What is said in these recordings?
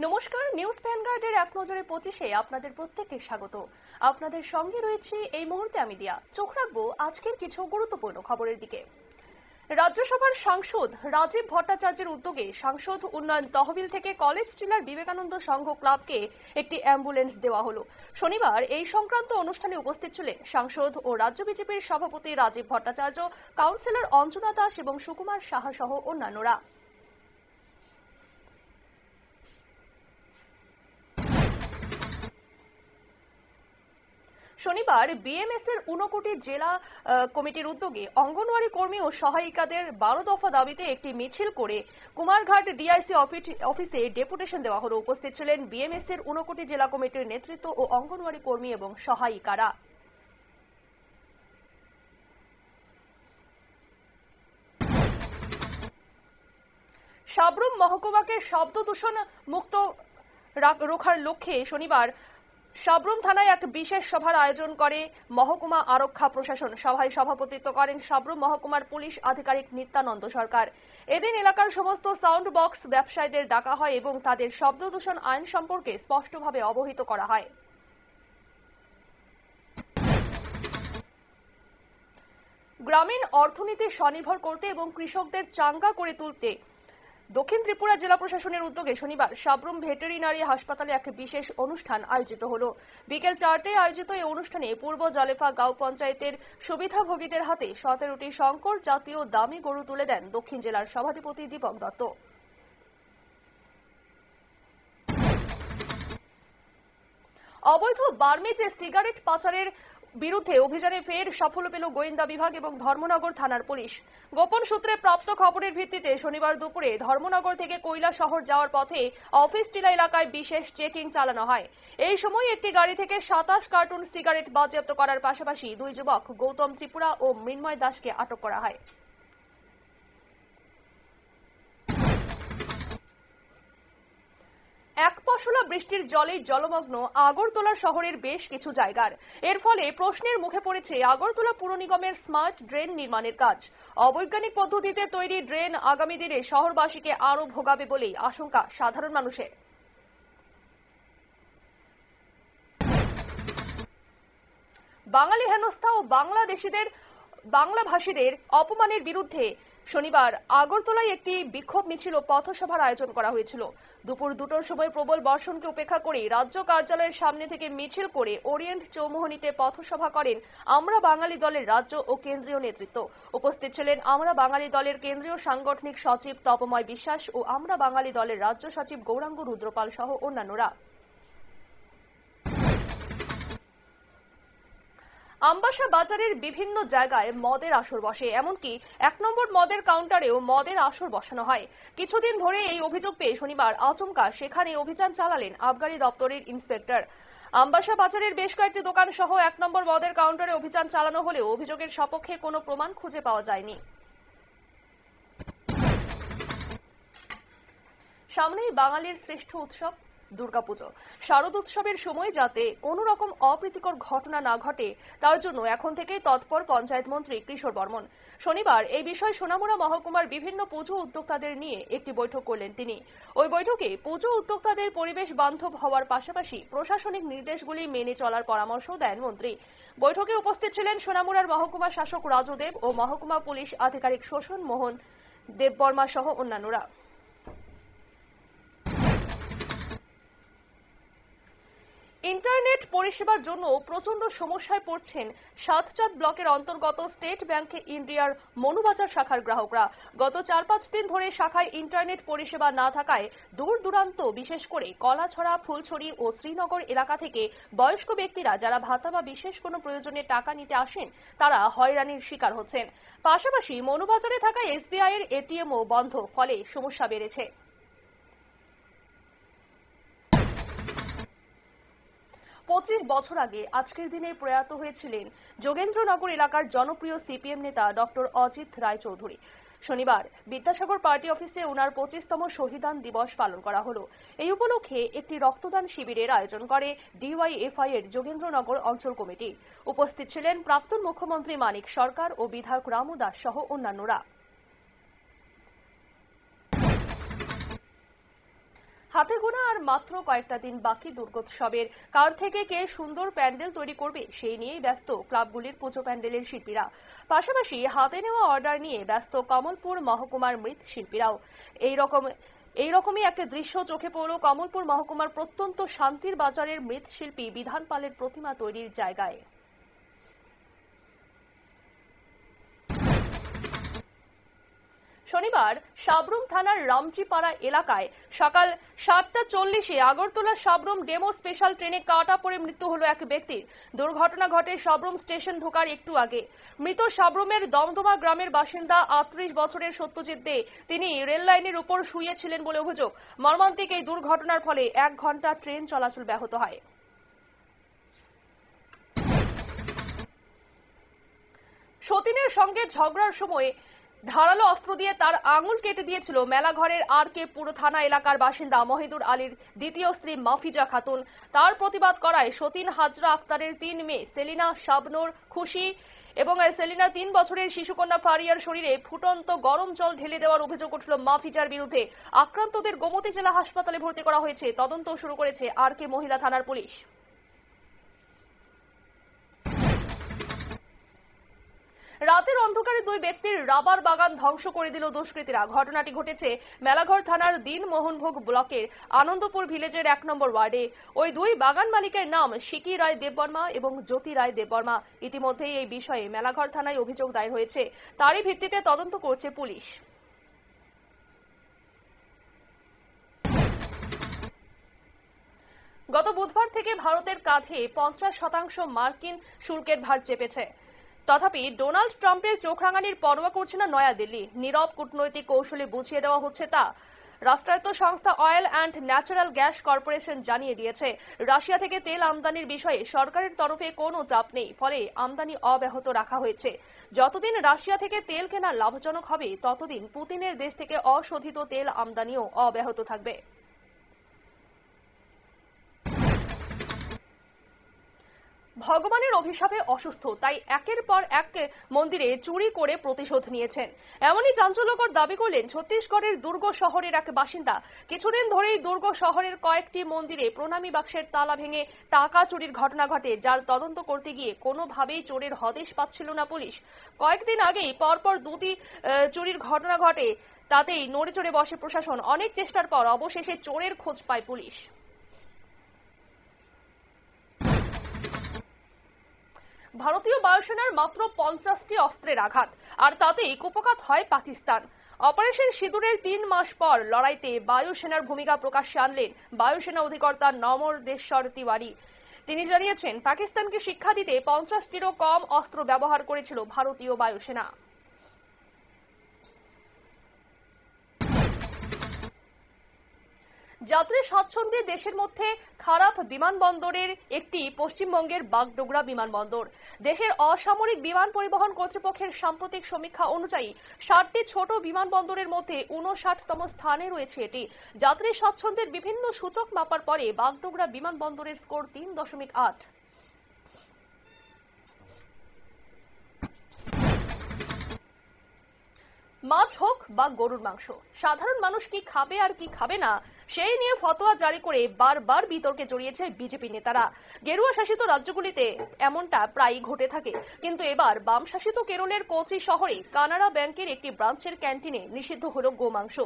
নমস্কার, নিউজ ভ্যানগার্ডের এক নজরে 25-এ আপনাদের প্রত্যেককে স্বাগত। আপনাদের সঙ্গে রয়েছে এই মুহূর্তে আমি দিয়া। চোখ রাখবো আজকের কিছু গুরুত্বপূর্ণ খবরের দিকে। রাজ্যসভার সাংসদ রাজীব ভট্টাচার্যের উদ্যোগে সাংসদ উন্নয়ন তহবিল থেকে কলেজ টিলার বিবেকানন্দ সংঘ ক্লাবকে একটি অ্যাম্বুলেন্স দেওয়া হলো। শনিবার এই সংক্রান্ত অনুষ্ঠানে উপস্থিত ছিলেন সাংসদ ও রাজ্য বিজেপির সভাপতি রাজীব ভট্টাচার্য, কাউন্সিলর অঞ্জনা দাস এবং সুকুমার সাহা সহ অন্যান্যরা। শনিবার বিএমএস এর ঊনকোটি জেলা কমিটির উদ্যোগে অঙ্গনওয়াড়ি কর্মী ও সহায়িকাদের 12 দফা দাবিতে একটি মিছিল করে কুমারঘাট ডিআইসি অফিসে ডেপুটেশন দেওয়া হলো। উপস্থিত ছিলেন বিএমএস এর ঊনকোটি জেলা কমিটির নেতৃত্ব ও অঙ্গনওয়াড়ি কর্মী এবং সহায়িকারা। সাব্রুম মহকুমাকে শব্দ দূষণ মুক্ত রাখার লক্ষ্যে শনিবার সাব্রুম থানায় এক বিশেষ সভার আয়োজন করে মহকুমা আরক্ষা প্রশাসন। সভায় সভাপতিত্ব করেন সাব্রুম মহকুমার পুলিশ আধিকারিক নিত্যানন্দ সরকার। এদিন এলাকার সমস্ত সাউন্ড বক্স ব্যবসায়ীদের ডাকা হয় এবং তাদের শব্দ দূষণ আইন সম্পর্কে স্পষ্টভাবে অবহিত করা হয়। গ্রামীণ অর্থনীতি স্বনির্ভর করতে এবং কৃষকদের চাঙ্গা করে তুলতে দক্ষিণ ত্রিপুরা জেলা প্রশাসনের উদ্যোগে শনিবার সাব্রুম ভেটেরিনারি হাসপাতালে এক বিশেষ অনুষ্ঠান আয়োজিত হলো। বিকেল 4টায় আয়োজিত এই অনুষ্ঠানে পূর্ব জলেফা গাঁও পঞ্চায়েতের সুবিধাভোগীদের হাতে 17টি শঙ্কর জাতীয় দামি গরু তুলে দেন দক্ষিণ জেলার সভাধিপতি দীপক দত্ত। অবৈধ বার্মিজ সিগারেট পাচারের বিরুদ্ধে অভিযানে ফের সাফল্য পেল গোয়েন্দা বিভাগ এবং ধর্মনগর থানার পুলিশ। গোপন সূত্রে প্রাপ্ত খবরের ভিত্তিতে শনিবার দুপুরে ধর্মনগর থেকে কৈলাসহর যাওয়ার পথে অফিস টিলা এলাকায় বিশেষ চেকিং চালানো হয়। এই সময় একটি গাড়ি থেকে 27 কার্টুন সিগারেট বাজেয়াপ্ত করার পাশাপাশি দুই যুবক গৌতম ত্রিপুরা ও মৃন্ময় দাসকে আটক করা হয়। এক পশলা বৃষ্টির জলে জলমগ্ন আগরতলা শহরের বেশ কিছু জায়গার। এর ফলে প্রশ্নের মুখে পড়েছে আগরতলা পুর নিগমের স্মার্ট ড্রেন নির্মাণের কাজ। অবৈজ্ঞানিক পদ্ধতিতে তৈরি ড্রেন আগামী দিনে শহরবাসীকে আরও ভোগাবে বলেই আশঙ্কা সাধারণ মানুষের। বাঙালি হেনস্থা ও বাংলাভাষীদের অপমানের বিরুদ্ধে শনিবার আগরতলায় একটি বিক্ষোভ মিছিল ও পথসভার আয়োজন করা হয়েছিল। দুপুর 2টার সময় প্রবল বর্ষণকে উপেক্ষা করে রাজ্য কার্যালয়ের সামনে থেকে মিছিল করে ওরিয়েন্ট চৌমুহনীতে পথসভা করেন আমরা বাঙালি দলের রাজ্য ও কেন্দ্রীয় নেতৃত্ব। উপস্থিত ছিলেন আমরা বাঙালি দলের কেন্দ্রীয় সাংগঠনিক সচিব তপময় বিশ্বাস ও আমরা বাঙালি দলের রাজ্য সচিব গৌরাঙ্গ রুদ্রপাল সহ অন্যান্যরা। আমবাসা বাজারের বিভিন্ন জায়গায় মদের আসর বসে, এমনকি 1 নম্বর মদের কাউন্টারেও মদের আসর বসানো হয়। কিছুদিন ধরে এই অভিযোগ পেয়ে শনিবার আচমকা সেখানে অভিযান চালালেন আবগারি দপ্তরের ইন্সপেক্টর। আমবাসা বাজারের বেশ কয়েকটি দোকান সহ 1 নম্বর মদের কাউন্টারে অভিযান চালানো হলেও অভিযোগের সপক্ষে কোনো প্রমাণ খুঁজে পাওয়া যায়নি। সামনেই বাঙালির শ্রেষ্ঠ উৎসব দুর্গাপুজো। শারদ উৎসবের সময় যাতে কোনো রকম অপ্রীতিকর ঘটনা না ঘটে তার জন্য এখন থেকেই তৎপর পঞ্চায়েত মন্ত্রী কিশোর বর্মন। শনিবার এই বিষয়ে সোনামুড়া মহকুমার বিভিন্ন পুজো উদ্যোক্তাদের নিয়ে একটি বৈঠক করলেন তিনি। ওই বৈঠকে পুজো উদ্যোক্তাদের পরিবেশ বান্ধব হওয়ার পাশাপাশি প্রশাসনিক নির্দেশগুলি মেনে চলার পরামর্শ দেন মন্ত্রী। বৈঠকে উপস্থিত ছিলেন সোনামুড়ার মহকুমা শাসক রাজু দেব ও মহকুমা পুলিশ আধিকারিক শোষণ মোহন দেববর্মা সহ অন্যান্যরা। ইন্টারনেট পরিষেবার জন্য প্রচন্ড সমস্যায় পড়ছেন সাতচাঁদ ব্লকের অন্তর্গত স্টেট ব্যাংক ইন্ডিয়ার মনুবাজার শাখার গ্রাহকরা। গত 4-5 দিন ধরে শাখায় ইন্টারনেট পরিষেবা না থাকায় দূর দূরান্ত বিশেষ করে কলাছড়া, ফুলছড়ি ও শ্রীনগর এলাকা থেকে বয়স্ক ব্যক্তিরা যারা ভাতা বা বিশেষ কোনো প্রয়োজনে টাকা নিতে আসেন তারা হয়রানির শিকার হচ্ছেন। পাশাপাশি মনুবাজারে থাকা এসবিআই এর এটিএমও বন্ধ, ফলে সমস্যা বেড়েছে। 25 বছর আগে আজকের দিনে প্রয়াত হয়েছিলেন যোগেন্দ্রনগর এলাকার জনপ্রিয় সিপিএম নেতা ডক্টর অজিত রায়চৌধুরী। শনিবার বিদ্যাসাগর পার্টি অফিসে ওনার 25তম শহীদান দিবস পালন করা হলো। এই উপলক্ষে একটি রক্তদান শিবিরের আয়োজন করে ডিওয়াইএফআই এর যোগেন্দ্রনগর অঞ্চল কমিটি। উপস্থিত ছিলেন প্রাক্তন মুখ্যমন্ত্রী মানিক সরকার ও বিধায়ক রামু দাস সহ অন্যান্যরা। হাতে গোনা আর মাত্র কয়েকটা দিন বাকি দুর্গোৎসবের। কার থেকে কে সুন্দর প্যান্ডেল তৈরি করবে সেই নিয়েই ব্যস্ত ক্লাবগুলির পুজো প্যান্ডেলের শিল্পীরা। পাশাপাশি হাতে নেওয়া অর্ডার নিয়ে ব্যস্ত কমলপুর মহকুমার মৃৎশিল্পীরাও। এইরকমই একটা দৃশ্য চোখে পড়ল কমলপুর মহকুমার প্রত্যন্ত শান্তির বাজারের মৃৎশিল্পী বিধান পালের প্রতিমা তৈরির জায়গায়। শনিবার সাবরুম থানার রামজিপাড়া এলাকায় সকাল 7:40-এ আগরতলা সাবরুম ডেমো স্পেশাল ট্রেনে কাটা পড়ে মৃত্যু হলো এক ব্যক্তির। দুর্ঘটনা ঘটে সাবরুম স্টেশন ঢোকার একটু আগে। মৃত সাবরুমের দমদমা গ্রামের বাসিন্দা 38 বছরের সত্যজিৎ দে। তিনি রেল লাইনের উপর শুয়েছিলেন বলে অভিযোগ। মর্মান্তিক এই দুর্ঘটনার ফলে 1 ঘন্টা ট্রেন চলাচল ব্যাহত হয়। সতীনের সঙ্গে ঝগড়ার সময় ধারালো অস্ত্র দিয়ে তার আঙুল কেটে দিয়েছিল মেলাঘরের আর.কে পুর থানা এলাকার বাসিন্দা মহিদুর আলীর দ্বিতীয় স্ত্রী মাফিজা খাতুন। তার প্রতিবাদ করায় সতীন হাজরা আক্তারের 3 মেয়ে সেলিনা, শাবনূর, খুশি এবং সেলিনার 3 বছরের শিশুকন্যা ফারিয়ার শরীরে ফুটন্ত গরম জল ঢেলে দেওয়ার অভিযোগ উঠল মাফিজার বিরুদ্ধে। আক্রান্তদের গোমতী জেলা হাসপাতালে ভর্তি করা হয়েছে। তদন্ত শুরু করেছে আর.কে মহিলা থানার পুলিশ। রাতের অন্ধকারে 2 ব্যক্তির রাবার বাগান ধ্বংস করে দিল দুষ্কৃতীরা। ঘটনাটি ঘটেছে মেলাঘর থানার দিনমোহনভোগ ব্লকের আনন্দপুর ভিলেজের 1 নম্বর ওয়ার্ডে। ওই 2 বাগান মালিকের নাম সিকি রায় দেববর্মা এবং জ্যোতি রায় দেববর্মা। ইতিমধ্যেই এই বিষয়ে মেলাঘর থানায় অভিযোগ দায়ের হয়েছে। তারই ভিত্তিতে তদন্ত করছে পুলিশ। গত বুধবার থেকে ভারতের কাঁধে 50% মার্কিন শুল্কের ভার চেপেছে। তথাপি ডোনাল্ড ট্রাম্পের চোখ রাঙানির পরোয়া করছে না নয়াদিল্লি। নীরব কূটনৈতিক কৌশলে বুঝিয়ে দেওয়া হচ্ছে তা। রাষ্ট্রায়ত্ত সংস্থা oil and natural gas corporation জানিয়ে দিয়েছে, রাশিয়া থেকে তেল আমদানির বিষয়ে সরকারের তরফে কোনো চাপ নেই, ফলে আমদানি অব্যাহত রাখা হয়েছে। যতদিন রাশিয়া থেকে তেল কেনা লাভজনক হবে, ততদিন পুতিনের দেশ থেকে অশোধিত তেল আমদানিও অব্যাহত থাকবে। ভগবানের অভিশাপে অসুস্থ, তাই একের পর এক মন্দিরে চুরি করে প্রতিশোধ নিয়েছেন। এমনই চাঞ্চল্যকর দাবি করলেন ছত্তিশগড়ের দুর্গ শহরের এক বাসিন্দা। কিছুদিন ধরেই দুর্গ শহরের কয়েকটি মন্দিরে প্রণামী বাক্সের তালা ভেঙে টাকা চুরির ঘটনা ঘটে, যার তদন্ত করতে গিয়ে কোনোভাবেই চোরের হদিশ পাচ্ছিল না পুলিশ। কয়েকদিন আগেই পরপর 2টি চুরির ঘটনা ঘটে, তাতেই নড়ে চড়ে বসে প্রশাসন। অনেক চেষ্টার পর অবশেষে চোরের খোঁজ পায় পুলিশ। ভারতীয় বায়ুসেনার মাত্র 50টি অস্ত্রের আঘাত, আর তাতেই কুপকাত হয় পাকিস্তান। অপারেশন সিঁদুরের 3 মাস পর লড়াইতে বায়ুসেনার ভূমিকা প্রকাশ্যে আনলেন বায়ুসেনা অধিকর্তা নমরদেশ্বর তিওয়ারি। তিনি জানিয়েছেন, পাকিস্তানকে শিক্ষা দিতে 50টিরও কম অস্ত্র ব্যবহার করেছিল ভারতীয় বায়ুসেনা। যাত্রী স্বাচ্ছন্দ্যে দেশের মধ্যে খারাপ বিমানবন্দরের একটি পশ্চিমবঙ্গের বাগডোগরা বিমানবন্দর। দেশের অসামরিক বিমান পরিবহন কর্তৃপক্ষের সাম্প্রতিক সমীক্ষা অনুযায়ী 60টি ছোট বিমানবন্দরের মধ্যে 59তম স্থানে রয়েছে এটি। যাত্রী স্বাচ্ছন্দ্যের বিভিন্ন সূচক মাপার পরে বাগডোগরা বিমানবন্দরের স্কোর 3.8। মাছ হোক বা গরুর মাংস, সাধারণ মানুষ কি খাবে আর কি খাবে না সেই নিয়ে ফতোয়া জারি করে বারবার বিতর্কে জড়িয়েছে বিজেপি নেতারা। গেরুয়া শাসিত রাজ্যগুলিতে এমনটা প্রায়ই ঘটে থাকে, কিন্তু এবার বাম শাসিত কেরলের কোচি শহরে কানাড়া ব্যাংকের একটি ব্রাঞ্চের ক্যান্টিনে নিষিদ্ধ হল গোমাংস।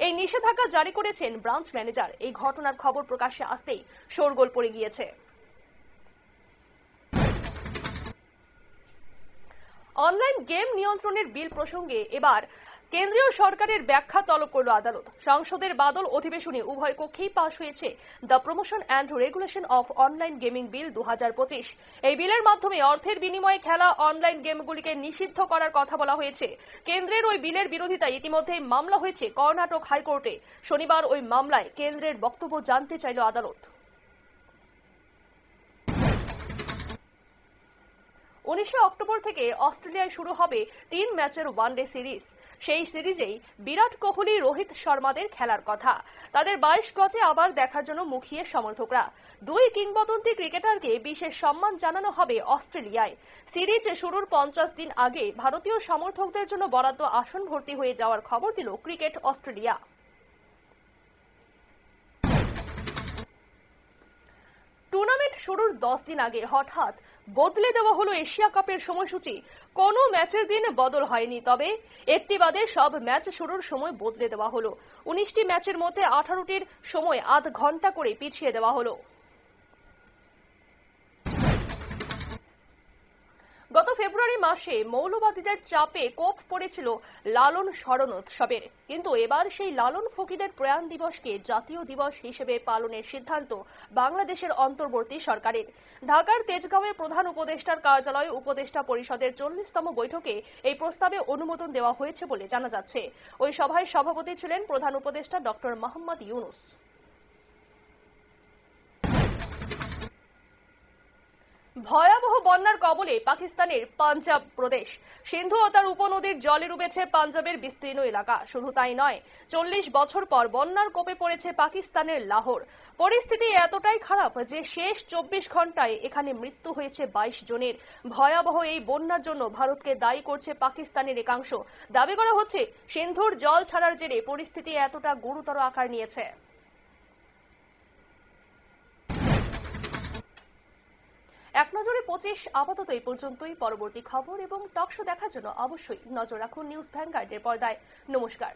এই নিষেধাজ্ঞা জারি করেছেন ব্রাঞ্চ ম্যানেজার। এই ঘটনার খবর প্রকাশ্যে আসতেই শোরগোল পড়ে গিয়েছে। অনলাইন গেম নিয়ন্ত্রণের বিল প্রসঙ্গে এবার কেন্দ্রীয় সরকারের ব্যাখ্যা তলব করল আদালত। সংসদের বাদল অধিবেশনে উভয় কক্ষেই পাশ হয়েছে the promotion and regulation of online gaming বিল 2025। এই বিলের মাধ্যমে অর্থের বিনিময়ে খেলা অনলাইন গেমগুলিকে নিষিদ্ধ করার কথা বলা হয়েছে। কেন্দ্রের ওই বিলের বিরোধিতায় ইতিমধ্যেই মামলা হয়েছে কর্ণাটক হাইকোর্টে। শনিবার ওই মামলায় কেন্দ্রের বক্তব্য জানতে চাইল আদালত। 19 অক্টোবর থেকে অস্ট্রেলিয়ায় শুরু হবে 3 ম্যাচের ওয়ানডে সিরিজ। সেই সিরিজেই বিরাট কোহলি, রোহিত শর্মাদের খেলার কথা। তাদের 22 গজে আবার দেখার জন্য মুখিয়ে সমর্থকরা। 2 কিংবদন্তি ক্রিকেটারকে বিশেষ সম্মান জানানো হবে অস্ট্রেলিয়ায়। সিরিজ শুরুর 50 দিন আগে ভারতীয় সমর্থকদের জন্য বরাদ্দ আসন ভর্তি হয়ে যাওয়ার খবর দিল ক্রিকেট অস্ট্রেলিয়া। শুরুর 10 দিন আগে হঠাৎ বদলে দেওয়া হলো এশিয়া কাপের সময়সূচি। কোনো ম্যাচের দিন বদল হয়নি, তবে একটি বাদে সব ম্যাচ শুরুর সময় বদলে দেওয়া হলো। 19টি ম্যাচের মধ্যে 18টির সময় আধ ঘন্টা করে পিছিয়ে দেওয়া হলো। গত ফেব্রুয়ারি মাসে মৌলবাদীদের চাপে কোপ পড়েছিল লালন স্মরণ উৎসবের, কিন্তু এবার সেই লালন ফকিরের প্রয়াণ দিবসকে জাতীয় দিবস হিসেবে পালনের সিদ্ধান্ত বাংলাদেশের অন্তর্বর্তী সরকারের। ঢাকার তেজগাঁওয়ে প্রধান উপদেষ্টার কার্যালয়ে উপদেষ্টা পরিষদের 40তম বৈঠকে এই প্রস্তাবে অনুমোদন দেওয়া হয়েছে বলে জানা যাচ্ছে। ওই সভায় সভাপতি ছিলেন প্রধান উপদেষ্টা ডক্টর মোহাম্মদ ইউনূস। ভয়াবহ বন্যার কবলে পাকিস্তানের পাঞ্জাব প্রদেশ। সিন্ধু ও তার উপনদীর জলে ডুবেছে পাঞ্জাবের বিস্তীর্ণ এলাকা। শুধু তাই নয়, 40 বছর পর বন্যার কোপে পড়েছে পাকিস্তানের লাহোর। পরিস্থিতি এতটাই খারাপ যে শেষ 24 ঘন্টায় এখানে মৃত্যু হয়েছে 22 জনের। ভয়াবহ এই বন্যার জন্য ভারতকে দায়ী করছে পাকিস্তানের একাংশ। দাবি করা হচ্ছে, সিন্ধুর জল ছাড়ার জেরে পরিস্থিতি এতটা গুরুতর আকার নিয়েছে। এক নজরে 25 আপাতত এই পর্যন্তই। পরবর্তী খবর এবং টক শো দেখার জন্য অবশ্যই নজর রাখুন নিউজ ভ্যানগার্ডের পর্দায়। নমস্কার।